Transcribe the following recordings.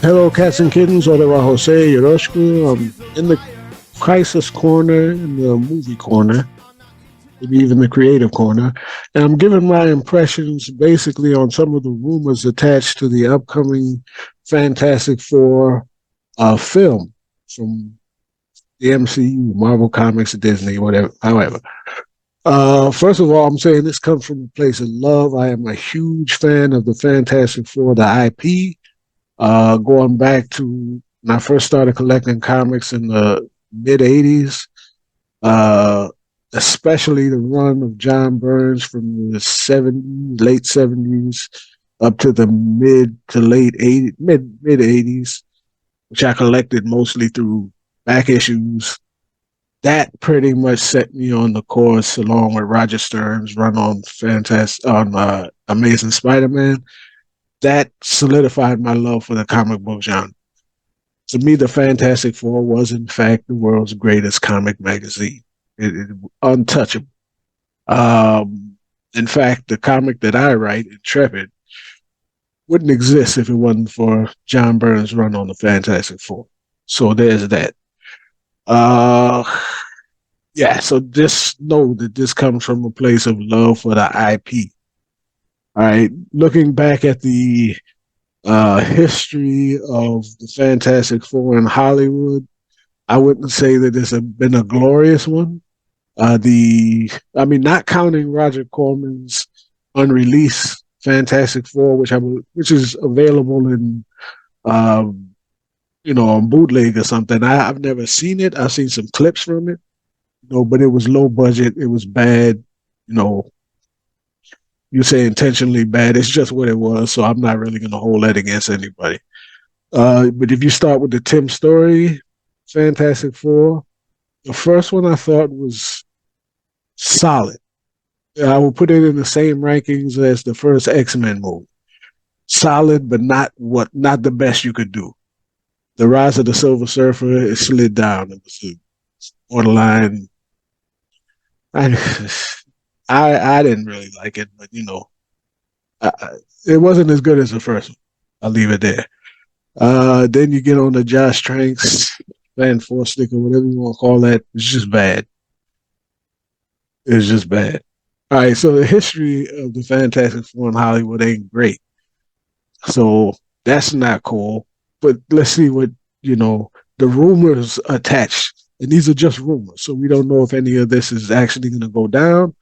Hello, cats and kittens. Hola, Jose Yoroshku. I'm in the crisis corner, in the movie corner, maybe even the creative corner. And I'm giving my impressions basically on some of the rumors attached to the upcoming Fantastic Four film from the MCU, Marvel Comics, Disney, whatever, however. First of all, I'm saying this comes from a place of love. I am a huge fan of the Fantastic Four, the IP. Going back to when I first started collecting comics in the mid 80s, uh, especially the run of John Burns from the late 70s up to the mid to late 80s, mid 80s, which I collected mostly through back issues. That pretty much set me on the course, along with Roger Stern's run on Amazing Spider-Man. That solidified my love for the comic book genre. To me, the Fantastic Four was, in fact, the world's greatest comic magazine. It untouchable. In fact, the comic that I write, Intrepid, wouldn't exist if it wasn't for John Burns' run on the Fantastic Four. So there's that. Uh, yeah, so just know that this comes from a place of love for the IP. All right, looking back at the history of the Fantastic Four in Hollywood, I wouldn't say that it's been a glorious one. Not counting Roger Corman's unreleased Fantastic Four, which is available in, on bootleg or something. I've never seen it. I've seen some clips from it, but it was low budget. It was bad. You say intentionally bad. It's just what it was. So I'm not really going to hold that against anybody. But if you start with the Tim Story Fantastic Four, the first one I thought was solid. I will put it in the same rankings as the first X-Men movie. Solid, but not the best you could do. The Rise of the Silver Surfer, it slid down. It was a borderline. I didn't really like it, but it wasn't as good as the first one. I'll leave it there. Then you get on the Josh Tranks Fan Four stick or whatever you want to call that. It's just bad. It's just bad. All right, so the history of the Fantastic Four in Hollywood ain't great. So that's not cool. But let's see what, the rumors attached. And these are just rumors. So we don't know if any of this is actually going to go down.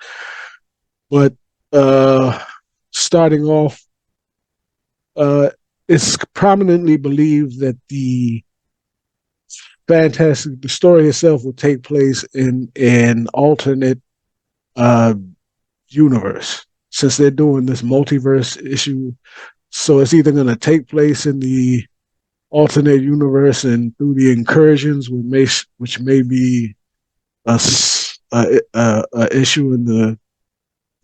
But starting off, it's prominently believed that the story itself will take place in an alternate universe, since they're doing this multiverse issue. So it's either going to take place in the alternate universe and through the incursions, which may be a issue in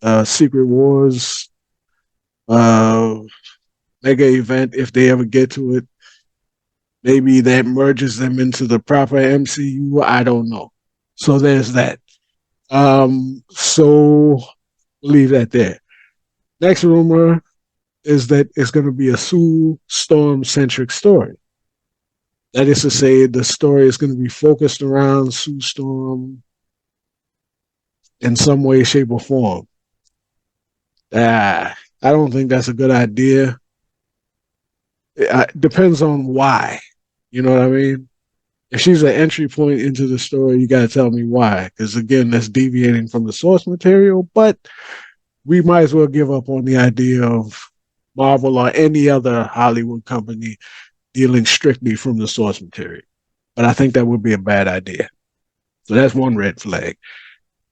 the Secret Wars mega event, if they ever get to it. Maybe that merges them into the proper MCU. I don't know. So there's that. So we'll leave that there. Next rumor is that it's going to be a Sue Storm-centric story. That is to say, the story is going to be focused around Sue Storm in some way, shape, or form. I don't think that's a good idea. It depends on why. You know what I mean? If she's an entry point into the story, you got to tell me why. Because again, that's deviating from the source material. But we might as well give up on the idea of Marvel or any other Hollywood company dealing strictly from the source material. But I think that would be a bad idea. So that's one red flag.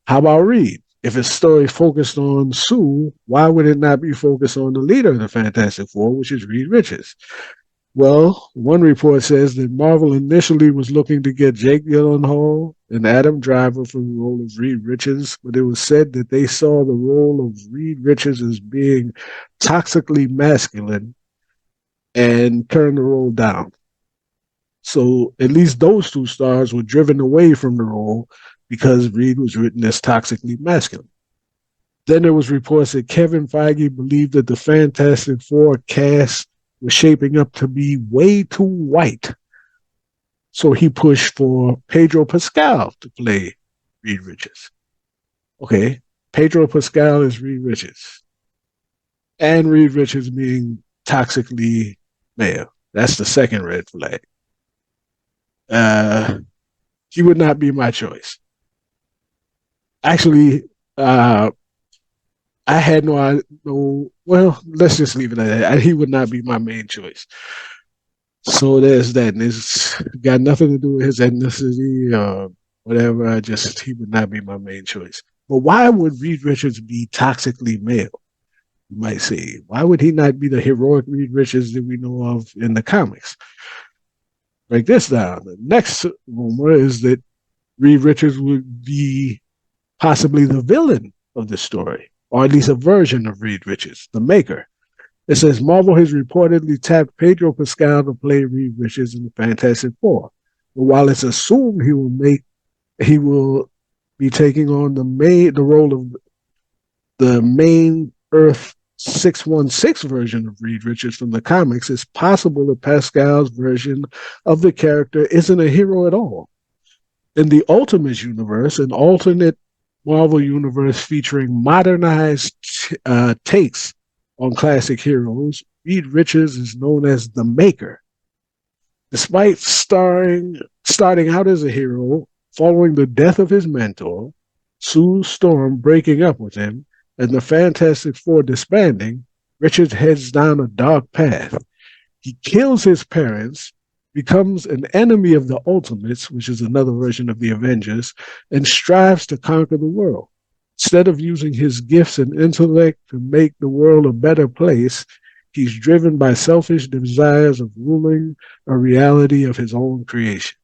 How about Reed? If a story focused on Sue, why would it not be focused on the leader of the Fantastic Four, which is Reed Richards? Well, one report says that Marvel initially was looking to get Jake Gyllenhaal and Adam Driver for the role of Reed Richards, but it was said that they saw the role of Reed Richards as being toxically masculine and turned the role down. So at least those two stars were driven away from the role because Reed was written as toxically masculine. Then there was reports that Kevin Feige believed that the Fantastic Four cast was shaping up to be way too white. So he pushed for Pedro Pascal to play Reed Richards. Okay, Pedro Pascal is Reed Richards, and Reed Richards being toxically male. That's the second red flag. Uh, he would not be my choice. Actually, uh, I had no. Well, let's just leave it at that. He would not be my main choice. So there's that, and it's got nothing to do with his ethnicity or whatever. He would not be my main choice. But why would Reed Richards be toxically male? You might say, why would he not be the heroic Reed Richards that we know of in the comics? Break this down. The next rumor is that Reed Richards would be possibly the villain of the story, or at least a version of Reed Richards, the maker. It says Marvel has reportedly tapped Pedro Pascal to play Reed Richards in the Fantastic Four. But while it's assumed he will be taking on the role of the main Earth 616 version of Reed Richards from the comics, it's possible that Pascal's version of the character isn't a hero at all. In the Ultimates universe, an alternate Marvel universe featuring modernized takes on classic heroes, Reed Richards is known as the Maker. Despite starting out as a hero, following the death of his mentor, Sue Storm breaking up with him, and the Fantastic Four disbanding, Richards heads down a dark path. He kills his parents, becomes an enemy of the Ultimates, which is another version of the Avengers, and strives to conquer the world. Instead of using his gifts and intellect to make the world a better place, he's driven by selfish desires of ruling a reality of his own creation.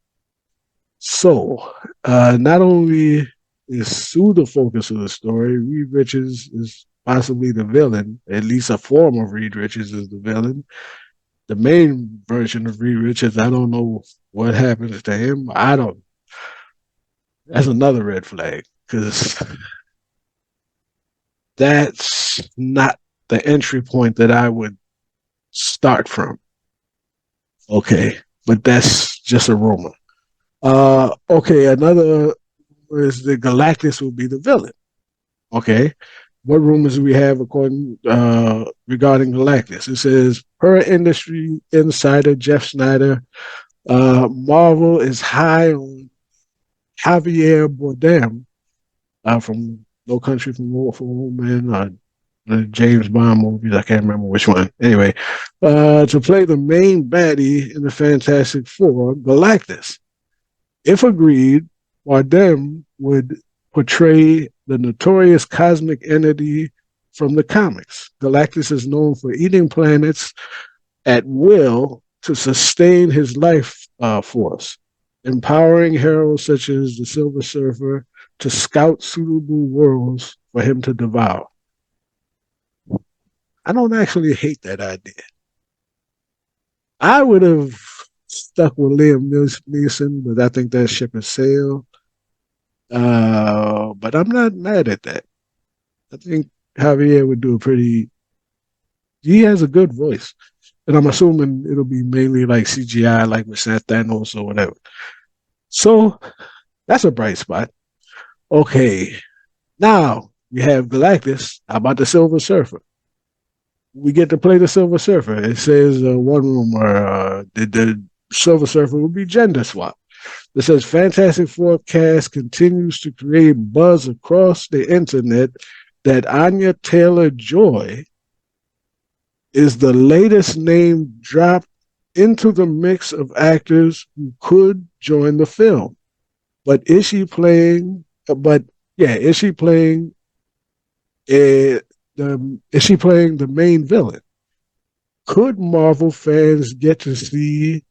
So, not only is Sue the focus of the story, Reed Richards is possibly the villain, at least a form of Reed Richards is the villain. The main version of Reed Richards, I don't know what happens to him. That's another red flag because that's not the entry point that I would start from. Okay, but that's just a rumor. Okay, another is that Galactus will be the villain. Okay, what rumors do we have regarding Galactus? It says per industry insider Jeff Snyder, Marvel is high on Javier Bardem from No Country for Old Men, the James Bond movies. I can't remember which one. Anyway, to play the main baddie in the Fantastic Four, Galactus. If agreed, Bardem would portray the notorious cosmic entity from the comics. Galactus is known for eating planets at will to sustain his life force, empowering heroes such as the Silver Surfer to scout suitable worlds for him to devour. I don't actually hate that idea. I would have stuck with Liam Neeson, but I think that ship has sailed. But I'm not mad at that. I think Javier would do a pretty. He has a good voice, and I'm assuming it'll be mainly like CGI, like with Seth Thanos or whatever. So that's a bright spot. Okay, now we have Galactus. How about the Silver Surfer? We get to play the Silver Surfer. It says one rumor that the Silver Surfer will be gender swapped. It says Fantastic Four cast continues to create buzz across the internet that Anya Taylor-Joy is the latest name dropped into the mix of actors who could join the film. But is she playing? Is she playing? Is she playing the main villain? Could Marvel fans get to see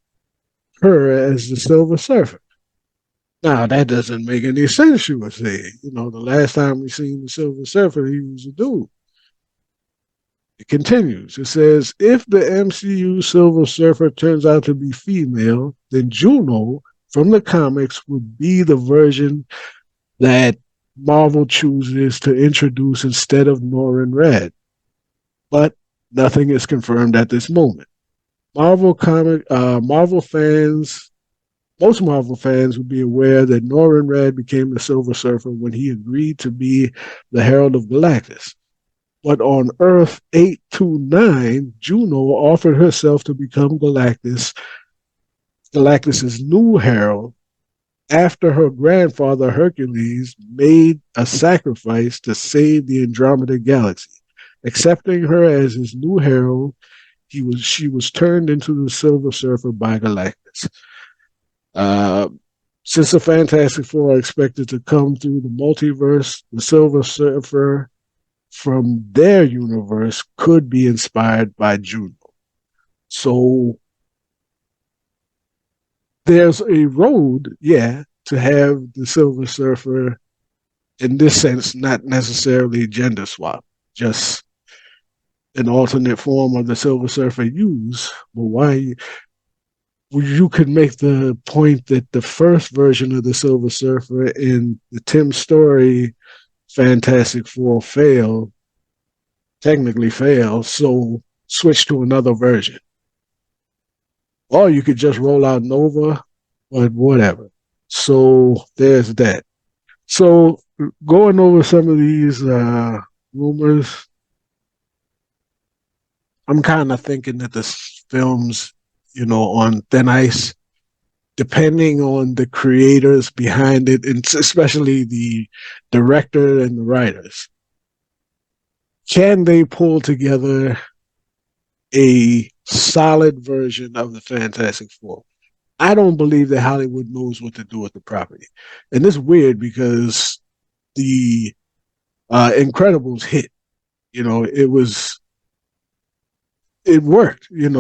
her as the Silver Surfer? Now that doesn't make any sense. You would say, the last time we seen the Silver Surfer, he was a dude. It continues. It says, if the MCU Silver Surfer turns out to be female, then Juno from the comics would be the version that Marvel chooses to introduce instead of Norrin Red. But nothing is confirmed at this moment. Marvel fans, most Marvel fans would be aware that Norrin Red became the Silver Surfer when he agreed to be the Herald of Galactus. But on Earth 829, Juno offered herself to become Galactus's new herald after her grandfather Hercules made a sacrifice to save the Andromeda Galaxy. Accepting her as his new herald, she was turned into the Silver Surfer by Galactus. Uh, since the Fantastic Four are expected to come through the multiverse, the Silver Surfer from their universe could be inspired by Juno. So there's a road, yeah, to have the Silver Surfer in this sense, not necessarily gender swap, just an alternate form of the Silver Surfer use. But why you could make the point that the first version of the Silver Surfer in the Tim Story Fantastic Four technically failed, so switch to another version. Or you could just roll out Nova, but whatever. So there's that. So going over some of these rumors, I'm kind of thinking that the film's, on thin ice, depending on the creators behind it, and especially the director and the writers. Can they pull together a solid version of the Fantastic Four? I don't believe that Hollywood knows what to do with the property. And it's weird because the Incredibles hit. It worked, and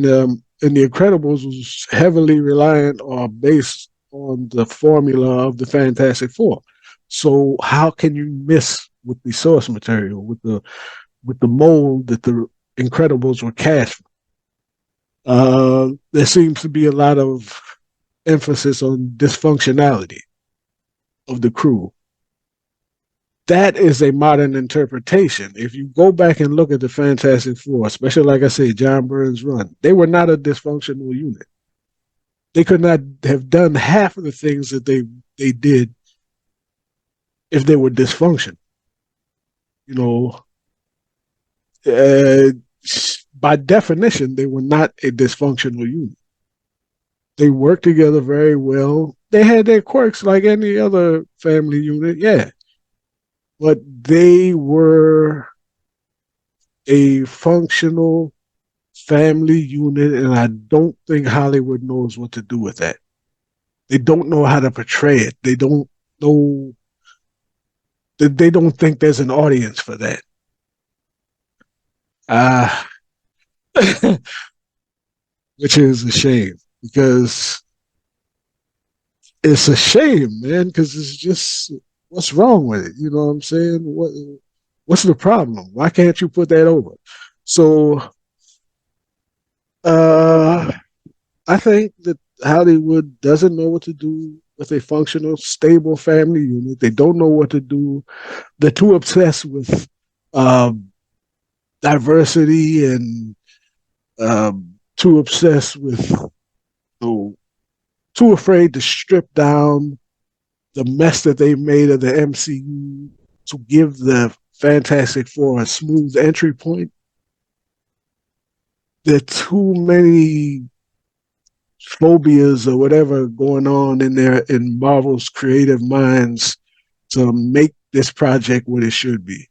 the Incredibles was heavily reliant or based on the formula of the Fantastic Four. So how can you miss with the source material, with the mold that the Incredibles were cast? There seems to be a lot of emphasis on dysfunctionality of the crew. That is a modern interpretation. If you go back and look at the Fantastic Four, especially like I say, John Byrne's run, they were not a dysfunctional unit. They could not have done half of the things that they did if they were dysfunctional. You know, uh, by definition, they were not a dysfunctional unit. They worked together very well. They had their quirks like any other family unit, yeah, but they were a functional family unit, and I don't think Hollywood knows what to do with that. They don't know how to portray it. They don't know. They don't think there's an audience for that. Uh, which is a shame because it's a shame, man. Because it's just what's wrong with it? You know what I'm saying? What's the problem? Why can't you put that over? So uh, I think that Hollywood doesn't know what to do with a functional, stable family unit. They don't know what to do. They're too obsessed with um, diversity and too obsessed with, oh, too afraid to strip down the mess that they made of the MCU to give the Fantastic Four a smooth entry point. There are too many phobias or whatever going on in Marvel's creative minds to make this project what it should be.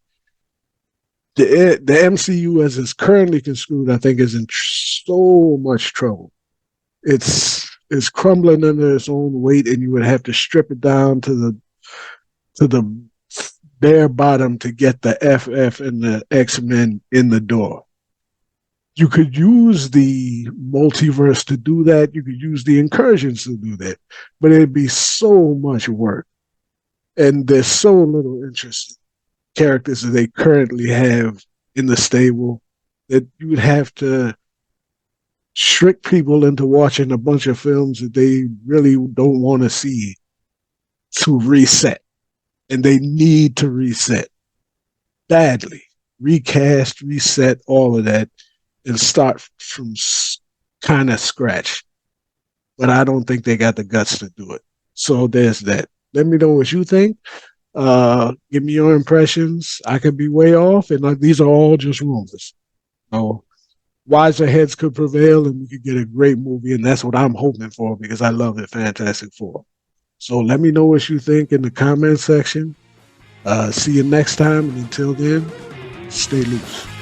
The MCU as it's currently construed, I think, is in so much trouble. It's crumbling under its own weight, and you would have to strip it down to the bare bottom to get the FF and the X-Men in the door. You could use the multiverse to do that. You could use the incursions to do that, but it'd be so much work, and there's so little interest in characters that they currently have in the stable that you would have to trick people into watching a bunch of films that they really don't want to see to reset, and they need to reset badly. Recast, reset, all of that, and start from kind of scratch, but I don't think they got the guts to do it. So there's that. Let me know what you think. Give me your impressions. I could be way off, and these are all just rumors. So wiser heads could prevail, and we could get a great movie, and that's what I'm hoping for because I love the Fantastic Four. So let me know what you think in the comment section. See you next time, and until then, stay loose.